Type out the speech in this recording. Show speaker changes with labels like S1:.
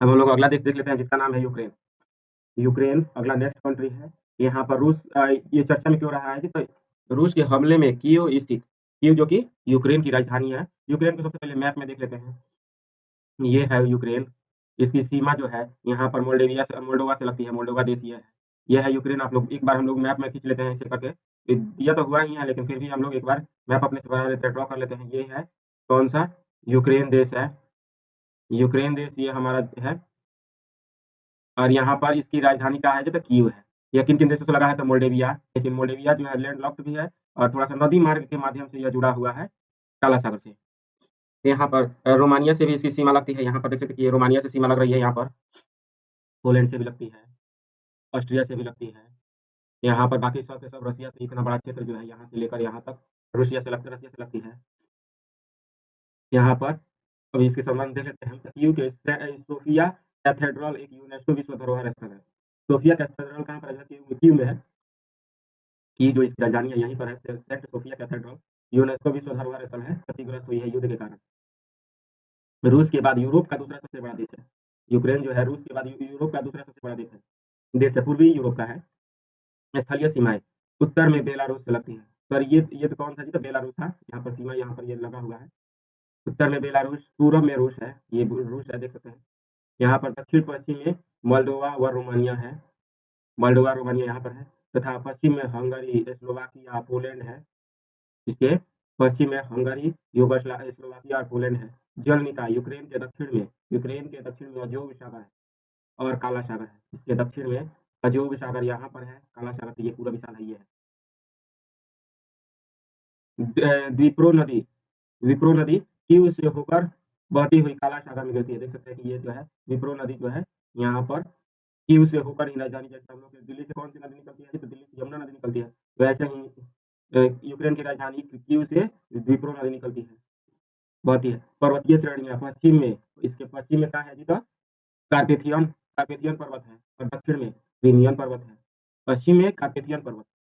S1: अब हम लोग अगला देश देख लेते हैं जिसका नाम है यूक्रेन। यूक्रेन अगला नेक्स्ट कंट्री है। यहाँ पर रूस ये चर्चा में क्यों रहा है कि तो रूस के हमले में कीव स्थित, कीव जो कि यूक्रेन की राजधानी है। यूक्रेन को सबसे पहले मैप में देख लेते हैं। ये है यूक्रेन। इसकी सीमा जो है यहाँ पर मोल्डोवा से लगती है, मोल्डोवा देश ये है। ये है यूक्रेन। आप लोग एक बार हम लोग मैप में खींच लेते हैं ऐसे करके। दिया तो हुआ ही है लेकिन फिर भी हम लोग एक बार मैप अपने से बना लेते हैं, ड्रॉ कर लेते हैं। ये है कौन-सा? यूक्रेन देश है। यूक्रेन देश ये हमारा है और यहाँ पर इसकी राजधानी कहाँ है जो तो कीव है। ये किन-किन देशों से लगा है तो मोल्डेविया, लेकिन मोल्डेविया जो है लैंड लॉक्ड भी है और थोड़ा-सा नदी मार्ग के माध्यम से यह जुड़ा हुआ है काला सागर से। यहाँ पर रोमानिया से भी इसकी सीमा लगती है। यहाँ पर देख सकते हैं कि ये रोमानिया से सीमा लग रही है यहाँ पर। पोलैंड से भी लगती है, ऑस्ट्रिया से भी लगती है। यहाँ पर बाकी सब के सब रसिया से इतना बड़ा क्षेत्र जो है यहाँ से लेकर यहाँ तक रसिया से लगती है। यहाँ पर अब इसके संबंध देख लेते हैं। कीव के सोफिया कैथेड्रल एक यूनेस्को विश्व धरोहर स्थल है। सोफिया कैथेड्रल कहाँ पर है? कीव में है। की जो इसकी राजधानी है यहीं पर है। सेंट सोफिया कैथेड्रल यूनेस्को विश्व धरोहर स्थल है, क्षतिग्रस्त हुई है युद्ध के कारण। रूस के बाद यूरोप का दूसरा सबसे बड़ा देश है। यूक्रेन जो है रूस के बाद यूरोप का दूसरा सबसे बड़ा देश है, पूर्वी यूरोप का है। स्थलीय सीमाएं उत्तर में बेलारूस से लगती है। पर ये तो कौन सा जी? तो बेलारूस था। यहाँ पर सीमा यहाँ पर ये लगा हुआ है। उत्तर में बेलारूस, पूर्व में रूस है। ये रूस है, देख सकते हैं। यहाँ पर दक्षिण पश्चिम में मोल्डोवा व रोमानिया है। मोल्डोवा रोमानिया यहाँ पर है तथा पश्चिम में हंगरी, स्लोवाकिया, पोलैंड है। इसके पश्चिम में हंगरी, स्लोवाकिया और पोलैंड है। जल निकाय यूक्रेन के दक्षिण में अजोव सागर है और काला सागर है। इसके दक्षिण में अजोव सागर यहाँ पर है, काला सागर तो ये पूरा विशाल है, ये है। विप्रो नदी कीव से होकर बहती हुई काला सागर में गिरती है। देख सकते हैं कि ये जो है विप्रो नदी जो है यहाँ पर कीव से होकर ही राजधानी, जैसे हम लोग दिल्ली से कौन सी नदी निकलती है तो दिल्ली से यमुना नदी निकलती है, वैसे ही यूक्रेन की राजधानी कीव से विप्रो नदी निकलती है, बहती है। पर्वतीय श्रेणियां पश्चिम में, इसके पश्चिम में क्या है जी? तो कार्पेथियन कार्पेथियन पर्वत है और दक्षिण में क्रीमियन पर्वत है। पश्चिम में कार्पेथियन पर्वत,